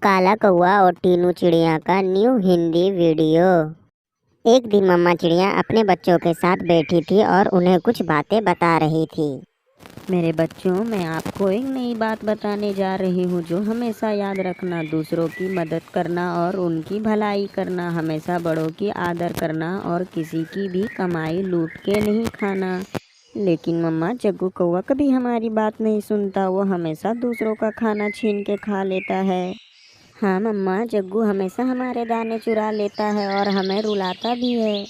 काला कौवा और टीनू चिड़िया का न्यू हिंदी वीडियो। एक दिन मम्मा चिड़िया अपने बच्चों के साथ बैठी थी और उन्हें कुछ बातें बता रही थी। मेरे बच्चों, मैं आपको एक नई बात बताने जा रही हूँ जो हमेशा याद रखना। दूसरों की मदद करना और उनकी भलाई करना, हमेशा बड़ों की आदर करना और किसी की भी कमाई लूट के नहीं खाना। लेकिन मम्मा, जग्गू कौवा कभी हमारी बात नहीं सुनता। वो हमेशा दूसरों का खाना छीन के खा लेता है। हाँ मम्मा, जग्गू हमेशा हमारे दाने चुरा लेता है और हमें रुलाता भी है।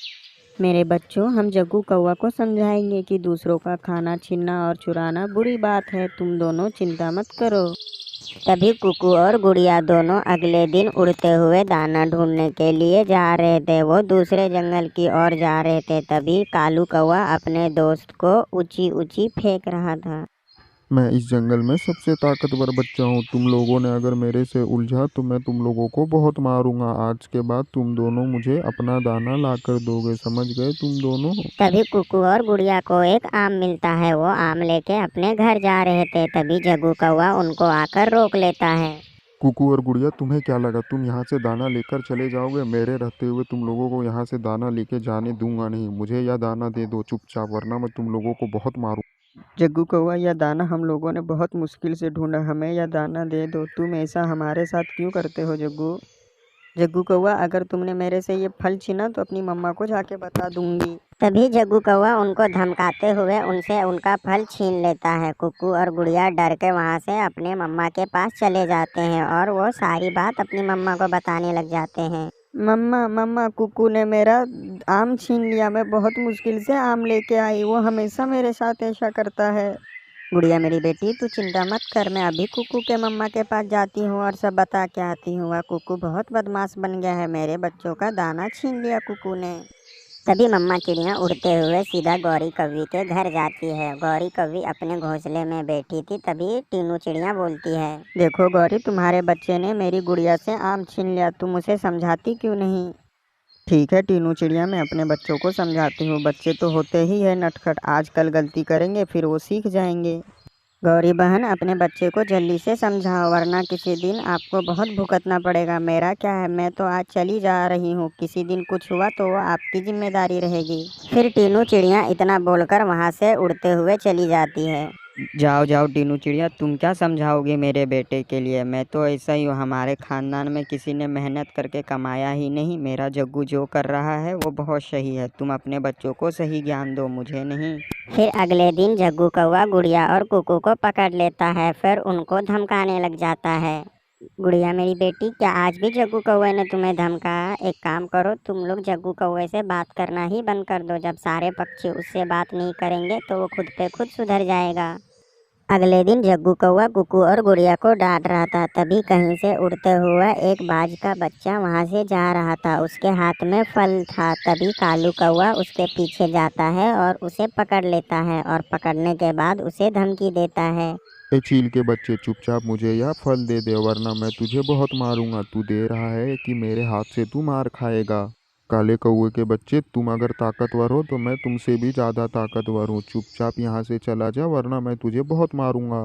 मेरे बच्चों, हम जग्गू कौवा को समझाएंगे कि दूसरों का खाना छीनना और चुराना बुरी बात है। तुम दोनों चिंता मत करो। तभी कुकू और गुड़िया दोनों अगले दिन उड़ते हुए दाना ढूंढने के लिए जा रहे थे। वो दूसरे जंगल की ओर जा रहे थे। तभी कालू कौवा अपने दोस्त को ऊंची ऊंची फेंक रहा था। मैं इस जंगल में सबसे ताकतवर बच्चा हूँ। तुम लोगों ने अगर मेरे से उलझा तो मैं तुम लोगों को बहुत मारूंगा। आज के बाद तुम दोनों मुझे अपना दाना लाकर दोगे, समझ गए तुम दोनों? तभी कुकू और गुड़िया को एक आम मिलता है। वो आम लेके अपने घर जा रहे थे। तभी जग्गू कौवा उनको आकर रोक लेता है। कुकू और गुड़िया, तुम्हें क्या लगा तुम यहाँ से दाना लेकर चले जाओगे? मेरे रहते हुए तुम लोगों को यहाँ से दाना लेके जाने दूंगा नहीं। मुझे यह दाना दे दो चुपचाप, वरना मैं तुम लोगों को बहुत मारूं। जग्गू कौवा, यह दाना हम लोगों ने बहुत मुश्किल से ढूंढा। हमें यह दाना दे दो। तुम ऐसा हमारे साथ क्यों करते हो जग्गू? जग्गू कौवा, अगर तुमने मेरे से ये फल छीना तो अपनी मम्मा को जाके बता दूंगी। तभी जग्गू कौवा उनको धमकाते हुए उनसे उनका फल छीन लेता है। कुकू और गुड़िया डर के वहाँ से अपने मम्मा के पास चले जाते हैं और वो सारी बात अपनी मम्मा को बताने लग जाते हैं। मम्मा मम्मा, कुकू ने मेरा आम छीन लिया। मैं बहुत मुश्किल से आम लेके आई। वो हमेशा मेरे साथ ऐसा करता है। गुड़िया मेरी बेटी, तू चिंता मत कर। मैं अभी कुकू के मम्मा के पास जाती हूँ और सब बता के आती हूँ। वह कुकू बहुत बदमाश बन गया है। मेरे बच्चों का दाना छीन लिया कुकू ने। तभी मम्मा चिड़िया उड़ते हुए सीधा गौरी कौवी के घर जाती है। गौरी कौवी अपने घोंसले में बैठी थी। तभी टीनू चिड़िया बोलती है, देखो गौरी, तुम्हारे बच्चे ने मेरी गुड़िया से आम छीन लिया। तुम उसे समझाती क्यों नहीं? ठीक है टीनू चिड़िया, मैं अपने बच्चों को समझाती हूँ। बच्चे तो होते ही है नटखट। आजकल गलती करेंगे फिर वो सीख जाएंगे। गौरी बहन, अपने बच्चे को जल्दी से समझाओ, वरना किसी दिन आपको बहुत भुगतना पड़ेगा। मेरा क्या है, मैं तो आज चली जा रही हूँ। किसी दिन कुछ हुआ तो वो आपकी जिम्मेदारी रहेगी। फिर टीनू चिड़िया इतना बोलकर वहाँ से उड़ते हुए चली जाती है। जाओ जाओ टीनू चिड़िया, तुम क्या समझाओगी मेरे बेटे के लिए? मैं तो ऐसा ही हूँ। हमारे खानदान में किसी ने मेहनत करके कमाया ही नहीं। मेरा जग्गू जो कर रहा है वो बहुत सही है। तुम अपने बच्चों को सही ज्ञान दो, मुझे नहीं। फिर अगले दिन जग्गू कौवा गुड़िया और कुकू को पकड़ लेता है। फिर उनको धमकाने लग जाता है। गुड़िया मेरी बेटी, क्या आज भी जग्गू कौवे ने तुम्हें धमकाया? एक काम करो, तुम लोग जग्गू कौवे से बात करना ही बंद कर दो। जब सारे पक्षी उससे बात नहीं करेंगे तो वो खुद पे खुद सुधर जाएगा। अगले दिन जग्गू कौवा कुकू और गुड़िया को डांट रहा था। तभी कहीं से उड़ते हुआ एक बाज का बच्चा वहां से जा रहा था। उसके हाथ में फल था। तभी कालू कौवा उसके पीछे जाता है और उसे पकड़ लेता है और पकड़ने के बाद उसे धमकी देता है। ए चील के बच्चे, चुपचाप मुझे यह फल दे दे, वरना मैं तुझे बहुत मारूंगा। तू दे रहा है कि मेरे हाथ से तू मार खाएगा? काले कौवे के बच्चे, तुम अगर ताकतवर हो तो मैं तुमसे भी ज़्यादा ताकतवर हूँ। चुपचाप यहाँ से चला जा, वरना मैं तुझे बहुत मारूंगा।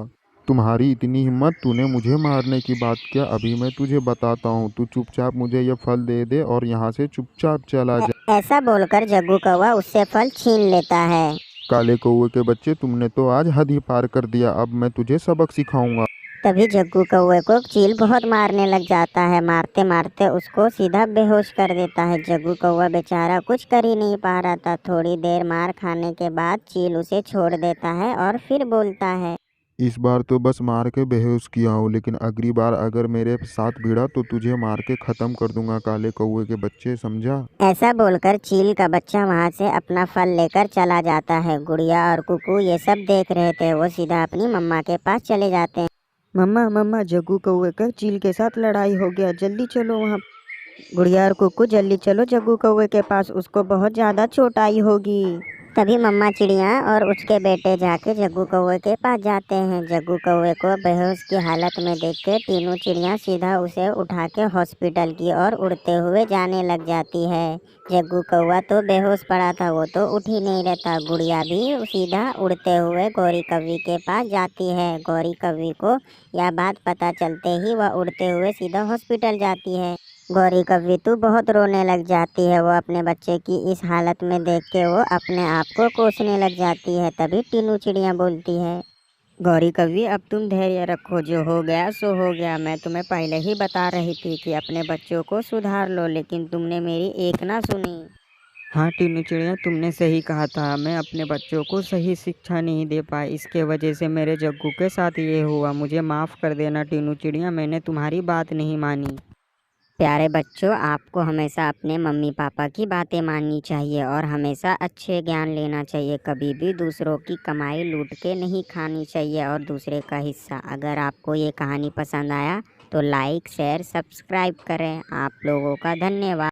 तुम्हारी इतनी हिम्मत, तूने मुझे मारने की बात किया। अभी मैं तुझे बताता हूँ। तू चुपचाप मुझे यह फल दे दे और यहाँ से चुपचाप चला जा। ऐसा बोलकर जग्गू कौवा उससे फल छीन लेता है। काले कौवे के बच्चे, तुमने तो आज हद ही पार कर दिया। अब मैं तुझे सबक सिखाऊंगा। तभी जग्गू कौवे को चील बहुत मारने लग जाता है। मारते मारते उसको सीधा बेहोश कर देता है। जग्गू कौवा बेचारा कुछ कर ही नहीं पा रहा था। थोड़ी देर मार खाने के बाद चील उसे छोड़ देता है और फिर बोलता है, इस बार तो बस मार के बेहोश किया हूँ, लेकिन अगली बार अगर मेरे साथ भिड़ा तो तुझे मार के ख़त्म कर दूंगा। काले कौवे के बच्चे, समझा? ऐसा बोलकर चील का बच्चा वहाँ से अपना फल लेकर चला जाता है। गुड़िया और कुकू ये सब देख रहे थे। वो सीधा अपनी मम्मा के पास चले जाते हैं। मम्मा मम्मा, जग्गू कौवे का चील के साथ लड़ाई हो गया। जल्दी चलो वहाँ। गुड़िया और कुकू जल्दी चलो जग्गू कौवे के पास। उसको बहुत ज़्यादा चोट आई होगी। तभी मम्मा चिड़िया और उसके बेटे जाके जग्गू कौवे के पास जाते हैं। जग्गू कौवे को बेहोश की हालत में देख के तीनों चिड़िया सीधा उसे उठा के हॉस्पिटल की ओर उड़ते हुए जाने लग जाती है। जग्गू कौवा तो बेहोश पड़ा था, वो तो उठ ही नहीं रहता। गुड़िया भी सीधा उड़ते हुए गौरी कौवी के पास जाती है। गौरी कौवी को यह बात पता चलते ही वह उड़ते हुए सीधा हॉस्पिटल जाती है। गौरी कौवी तो बहुत रोने लग जाती है। वो अपने बच्चे की इस हालत में देख के वो अपने आप को कोसने लग जाती है। तभी तीनों चिड़िया बोलती है, गौरी कवि, अब तुम धैर्य रखो, जो हो गया सो हो गया। मैं तुम्हें पहले ही बता रही थी कि अपने बच्चों को सुधार लो, लेकिन तुमने मेरी एक ना सुनी। हाँ टीनू चिड़िया, तुमने सही कहा था। मैं अपने बच्चों को सही शिक्षा नहीं दे पाई, इसके वजह से मेरे जग्गू के साथ ये हुआ। मुझे माफ़ कर देना टीनू चिड़िया, मैंने तुम्हारी बात नहीं मानी। प्यारे बच्चों, आपको हमेशा अपने मम्मी पापा की बातें माननी चाहिए और हमेशा अच्छे ज्ञान लेना चाहिए। कभी भी दूसरों की कमाई लूट के नहीं खानी चाहिए और दूसरे का हिस्सा। अगर आपको ये कहानी पसंद आया तो लाइक शेयर सब्सक्राइब करें। आप लोगों का धन्यवाद।